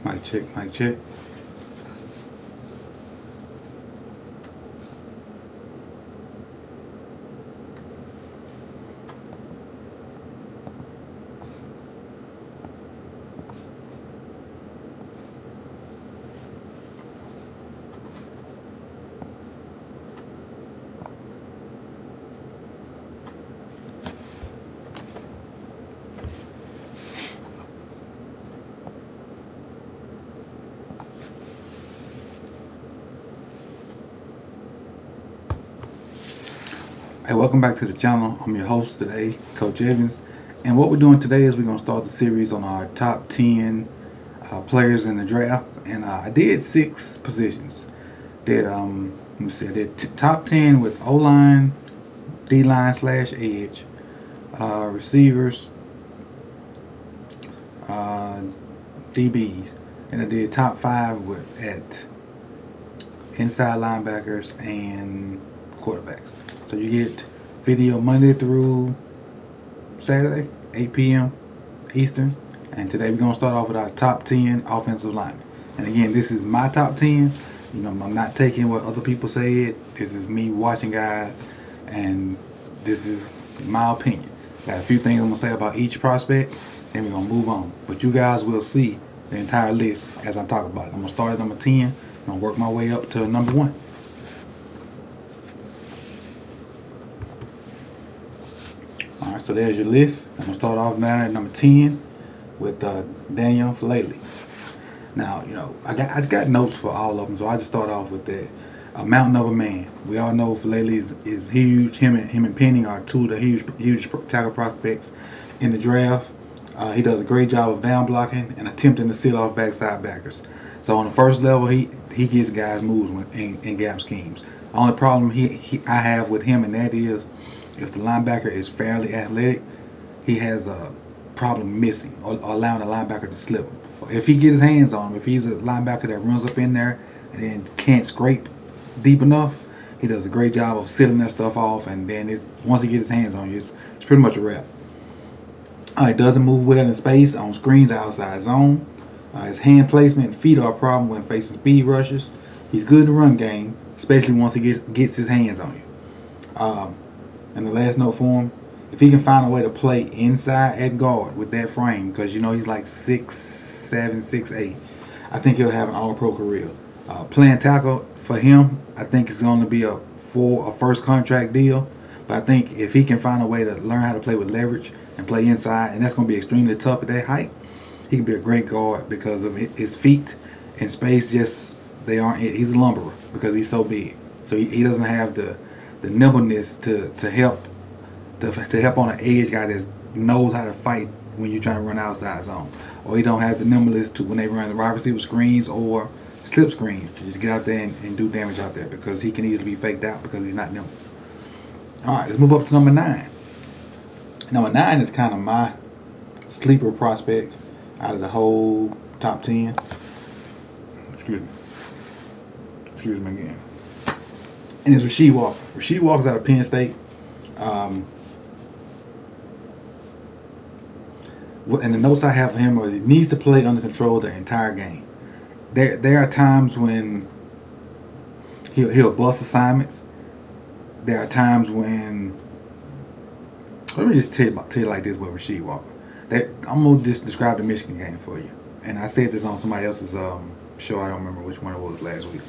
Mic check, mic check. Hey, welcome back to the channel. I'm your host today, Coach Evans. And what we're doing today is we're going to start the series on our top 10 players in the draft. And I did 6 positions. Did let me see, I did top 10 with O-line, D-line / edge, receivers, DBs. And I did top 5 at inside linebackers and quarterbacks. So you get video Monday through Saturday, 8 p.m. Eastern. And today we're going to start off with our top 10 offensive linemen. And again, this is my top 10. You know, I'm not taking what other people said. This is me watching guys, and this is my opinion. Got a few things I'm going to say about each prospect, then we're going to move on. But you guys will see the entire list as I talk about it. I'm going to start at number 10. I'm going to work my way up to number 1. Alright, so there's your list. I'm going to start off now at number 10 with Daniel Falele. Now, you know, I got notes for all of them, so I just start off with that. A mountain of a man. We all know Falele is huge. Him and Penny are two of the huge tackle prospects in the draft. He does a great job of down blocking and attempting to seal off backside backers. So on the first level, he gets guys moves in gap schemes. The only problem I have with him, and that is if the linebacker is fairly athletic, he has a problem missing or allowing the linebacker to slip him if he gets his hands on him, if he's a linebacker that runs up in there and then can't scrape deep enough, he does a great job of sealing that stuff off. And then once he gets his hands on you, it's pretty much a wrap. It doesn't move well in space on screens outside zone. His hand placement and feet are a problem when facing speed rushers. He's good in the run game, especially once he gets his hands on you. And the last note for him, if he can find a way to play inside at guard with that frame, because you know he's like 6'7", 6'8", I think he'll have an all-pro career. Playing tackle for him, I think it's going to be a first contract deal. But I think if he can find a way to learn how to play with leverage and play inside, and that's going to be extremely tough at that height, he can be a great guard because of his feet and space. He's a lumberer because he's so big. So he doesn't have the nimbleness to help on an edge guy that knows how to fight when you're trying to run outside zone. Or he don't have the nimbleness to when they run the wide receiver screens or slip screens to just get out there and do damage out there, because he can easily be faked out because he's not nimble. Alright, let's move up to number 9. Number 9 is kind of my sleeper prospect out of the whole top 10. Excuse me again. And it's Rasheed Walker. Rasheed Walker's out of Penn State. And the notes I have for him are he needs to play under control the entire game. There are times when he'll bust assignments. There are times when, let me just tell you like this with Rasheed Walker. I'm going to just describe the Michigan game for you. And I said this on somebody else's show. I don't remember which one it was last week.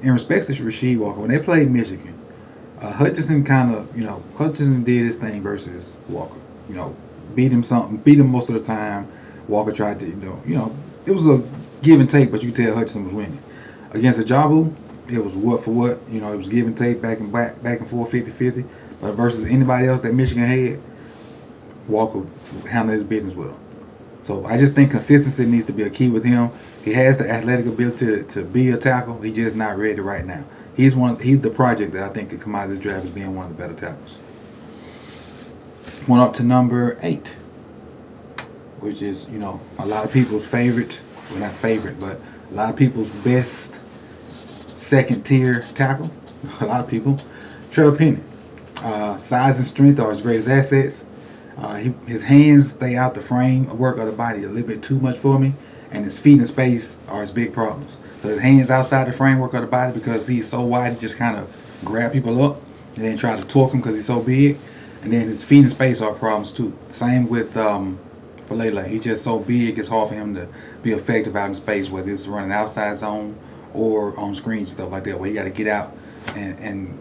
In respects to Rasheed Walker, when they played Michigan, Hutchinson Hutchinson did his thing versus Walker. Beat him most of the time. Walker tried to, it was a give and take, but you could tell Hutchinson was winning. Against Ajabu, it was what for what. It was give and take, back and forth, 50-50. But versus anybody else that Michigan had, Walker handled his business with him. So I just think consistency needs to be a key with him. He has the athletic ability to be a tackle. He's just not ready right now. He's the project that I think could come out of this draft as being one of the better tackles. Went up to number 8, which is, a lot of people's favorite. Well, not favorite, but a lot of people's best second tier tackle. A lot of people. Trevor Penny. Size and strength are his greatest assets. His hands stay out the framework of the body a little bit too much for me, and his feet and space are his big problems. So his hands outside the framework of the body, because he's so wide, he just kind of grab people up and then try to torque them because he's so big. And then his feet and space are problems too. Same with Falele. He's just so big, it's hard for him to be effective out in space, whether it's running outside zone or on screens and stuff like that, where he got to get out and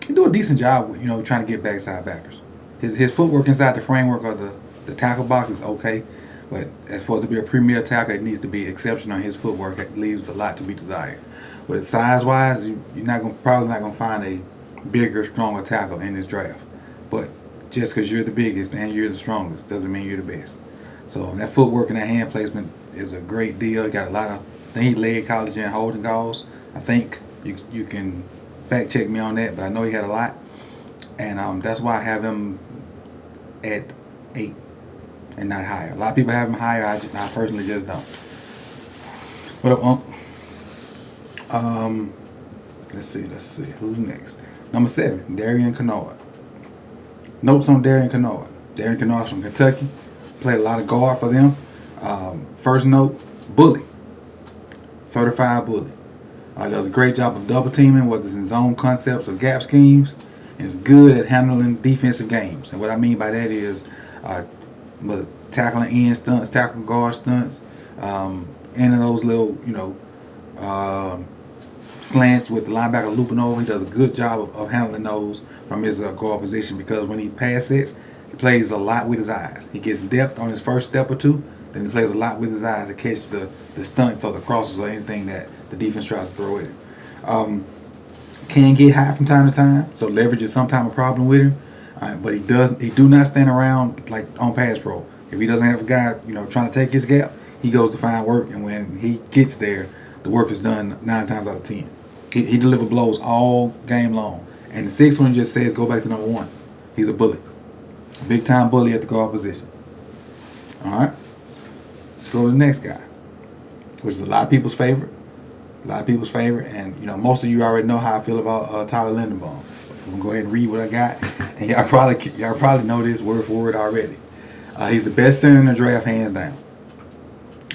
do a decent job with, trying to get backside backers. His footwork inside the framework of the tackle box is okay, but as far as to be a premier tackle, it needs to be exceptional. His footwork leaves a lot to be desired. But size-wise, you're probably not gonna find a bigger, stronger tackle in this draft. But just because you're the biggest and you're the strongest doesn't mean you're the best. So that footwork and that hand placement is a great deal. He got a lot of. I think he led college in holding calls. I think you can fact check me on that, but I know he had a lot, and that's why I have him at 8 and not higher. A lot of people have him higher. I personally just don't. What up, let's see. Who's next? Number 7, Darian Kennard. Notes on Darian Kennard. Darian Kennard's from Kentucky. Played a lot of guard for them. First note, bully. Certified bully. Does a great job of double teaming, whether it's in zone concepts or gap schemes, and is good at handling defensive games. And what I mean by that is tackling end stunts, tackling guard stunts, any of those little, slants with the linebacker looping over. He does a good job of handling those from his guard position, because when he pass sets, he plays a lot with his eyes. He gets depth on his first step or two, then he plays a lot with his eyes to catch the stunts or the crosses or anything that the defense tries to throw at him. Can get high from time to time, so leverage is sometimes a problem with him. But he do not stand around like on pass pro. If he doesn't have a guy, trying to take his gap, he goes to find work, and when he gets there, the work is done 9 times out of 10. He delivers blows all game long. And the 6th one just says go back to number 1. He's a bully. A big time bully at the guard position. Alright. go to the next guy, which is a lot of people's favorite. And you know, most of you already know how I feel about Tyler Linderbaum. I'm gonna go ahead and read what I got, and y'all probably know this word for word already. He's the best center in the draft, hands down.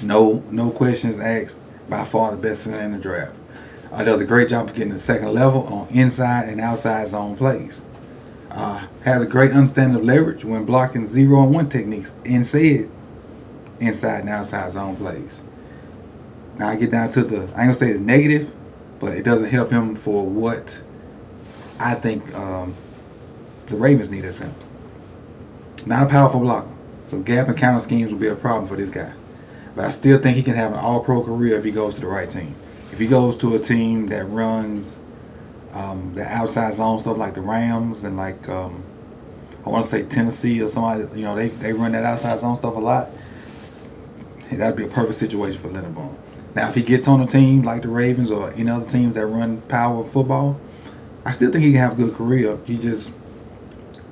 No questions asked. By far the best center in the draft. Does a great job of getting the second level on inside and outside zone plays. Has a great understanding of leverage when blocking 0-on-1 techniques inside and outside zone plays. Now I get down to I ain't gonna say it's negative, but it doesn't help him for what I think the Ravens need as him. Not a powerful blocker, so gap and counter schemes will be a problem for this guy. But I still think he can have an all-pro career if he goes to the right team. If he goes to a team that runs the outside zone stuff like the Rams and like I want to say Tennessee or somebody, you know, they run that outside zone stuff a lot. That'd be a perfect situation for Linderbaum. Now, if he gets on a team like the Ravens or any other teams that run power football, I still think he can have a good career. He just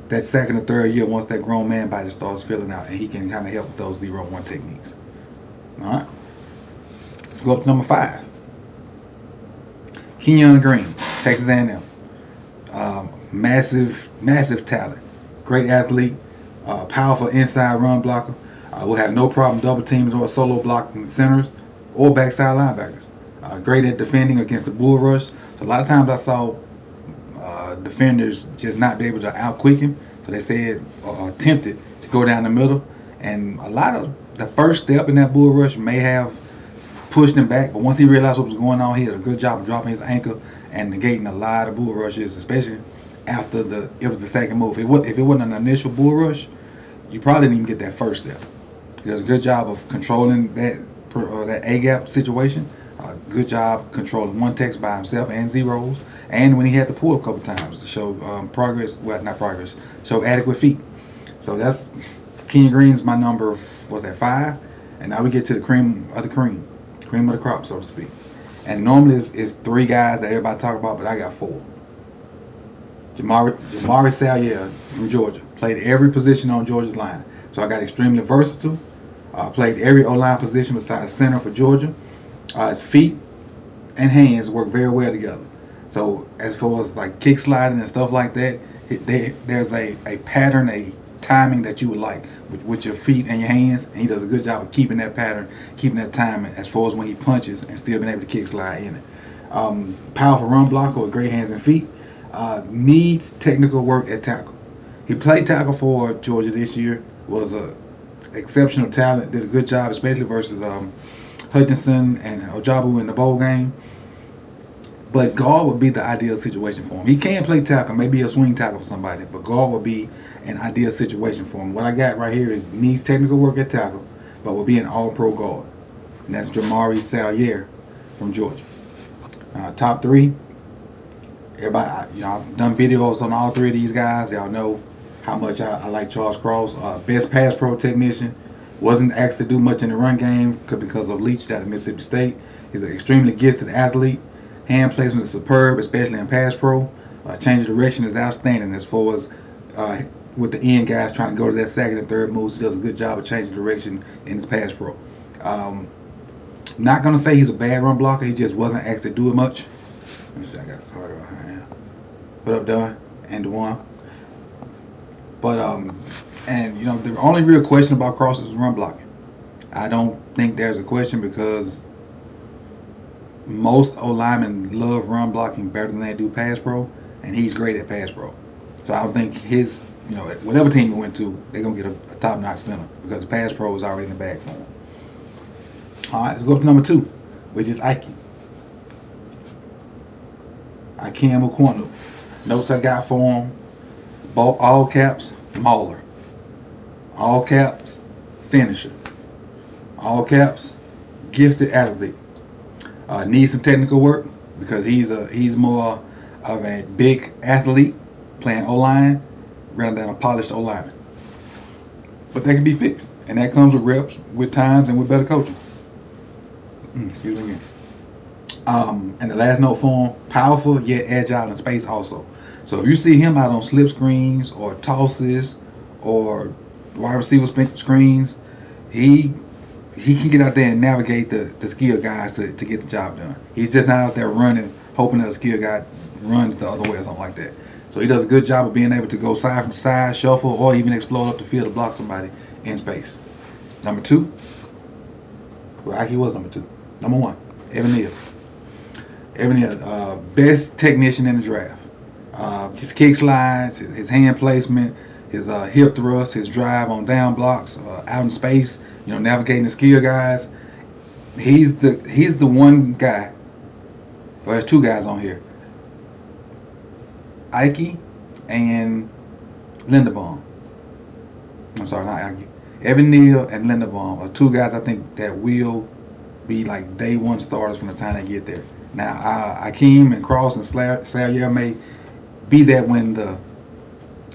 that second or third year, once that grown man body starts filling out, and he can kind of help with those 0-1 techniques. All right, let's go up to number 5. Kenyon Green, Texas A&M. Massive talent, great athlete, powerful inside run blocker. Will have no problem double teams or solo blocking centers or backside linebackers. Great at defending against the bull rush. So a lot of times I saw defenders just not be able to outquick him. So they said attempted to go down the middle, and a lot of the first step in that bull rush may have pushed him back, but once he realized what was going on, he did a good job of dropping his ankle and negating a lot of bull rushes, especially after it was the second move. If it wasn't an initial bull rush, you probably didn't even get that first step. He does a good job of controlling that A-gap situation. Good job controlling one text by himself and zeros. And when he had to pull a couple times to show progress, well, not progress, show adequate feet. So that's Kenyon Green's my number, was that 5? And now we get to the cream of the crop, so to speak. And normally it's 3 guys that everybody talk about, but I got 4. Jamari Salyer from Georgia. Played every position on Georgia's line. So I got extremely versatile. Played every O-line position besides center for Georgia. His feet and hands work very well together. So as far as like kick sliding and stuff like that, there's a pattern, a timing that you would like with your feet and your hands, and he does a good job of keeping that pattern, keeping that timing as far as when he punches and still being able to kick slide in it. Powerful run blocker with great hands and feet. Needs technical work at tackle. He played tackle for Georgia this year, was a exceptional talent, did a good job, especially versus Hutchinson and Ojabu in the bowl game. But guard would be the ideal situation for him. He can play tackle, maybe a swing tackle for somebody, but guard would be an ideal situation for him. What I got right here is needs technical work at tackle, but will be an all-pro guard. And that's Jamari Salyer from Georgia. Top 3. Everybody, I've done videos on all 3 of these guys. Y'all know how much I like Charles Cross. Best pass pro technician. Wasn't asked to do much in the run game because of Leach out of Mississippi State. He's an extremely gifted athlete. Hand placement is superb, especially in pass pro. Change of direction is outstanding as far as with the end guys trying to go to that second and third moves. He does a good job of changing direction in his pass pro. Not going to say he's a bad run blocker. He just wasn't asked to do it much. Let me see, I got started behind. What up, Dunn? And DeJuan. But, and, the only real question about Cross is run blocking. I don't think there's a question because most O-linemen love run blocking better than they do pass pro, and he's great at pass pro. So I don't think his, whatever team he went to, they're going to get a top-notch center because the pass pro is already in the bag for him. All right, let's go up to number 2, which is Ikem Ekwonu. Notes I got for him, all caps, mauler. All caps, finisher. All caps, gifted athlete. Needs some technical work because he's more of a big athlete playing O-line rather than a polished O-lineman. But that can be fixed, and that comes with reps, with times, and with better coaching. Excuse me again. And the last note for him, powerful yet agile in space also. So if you see him out on slip screens or tosses or wide receiver screens, he he can get out there and navigate the skill guys to get the job done. He's just not out there running, hoping that a skill guy runs the other way or something like that. So he does a good job of being able to go side from side, shuffle, or even explode up the field to block somebody in space. Number 2, well, he was number 2. Number 1, Evan Neal. Evan Neal, best technician in the draft. His kick slides, his hand placement, his hip thrust, his drive on down blocks, out in space, navigating the skill guys. He's the one guy. Well, there's 2 guys on here. Ike and Linderbaum. I'm sorry, not Ike. Evan Neal and Linderbaum are 2 guys I think that will be like day 1 starters from the time they get there. Now, Akeem and Cross and Salyer may be that when the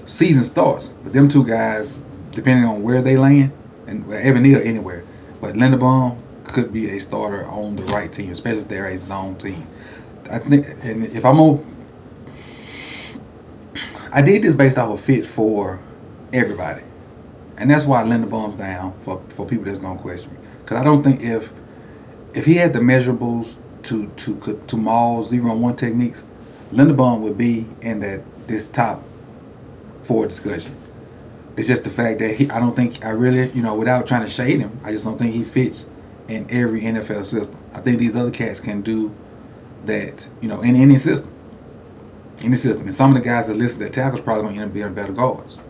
season starts, but them 2 guys, depending on where they land, and Evan Neal anywhere, but Linderbaum could be a starter on the right team, especially if they're a zone team. I think, and if I'm on, I did this based off of fit for everybody, and that's why Linderbaum's down for people that's gonna question me, because I don't think if he had the measurables to maul 0-on-1 techniques, Linderbaum would be in this top 4 discussion. It's just the fact that I don't think I really, without trying to shade him, I just don't think he fits in every NFL system. I think these other cats can do that, in any system. Any system. And some of the guys that listed at tackles probably going to end up being better guards.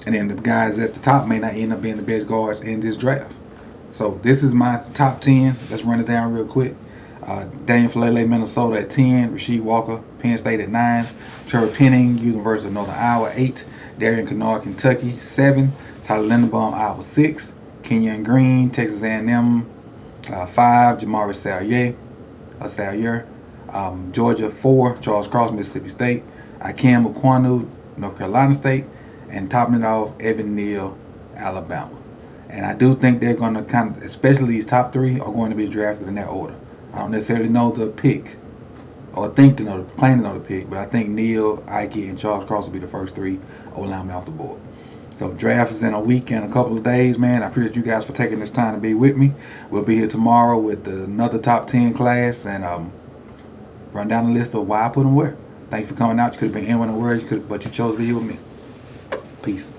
And then the guys at the top may not end up being the best guards in this draft. So this is my top 10. Let's run it down real quick. Daniel Falele, Minnesota at 10. Rasheed Walker, Penn State at 9. Trevor Penning, University of Northern Iowa, 8. Darian Kennard, Kentucky, 7. Tyler Linderbaum, Iowa, 6. Kenyon Green, Texas A&M, 5. Jamari Salyer, Georgia, 4. Charles Cross, Mississippi State. Ikem Ekwonu, North Carolina State. And topping it off, Evan Neal, Alabama. And I do think they're going to especially these top 3 are going to be drafted in that order. I don't necessarily know the pick or claim to know the pick, but I think Neal, Ike, and Charles Cross will be the first 3 O-linemen off the board. So draft is in a week and a couple of days, man. I appreciate you guys for taking this time to be with me. We'll be here tomorrow with another top 10 class and run down the list of why I put them where. Thank you for coming out. You could have been anywhere in the world, but you chose to be here with me. Peace.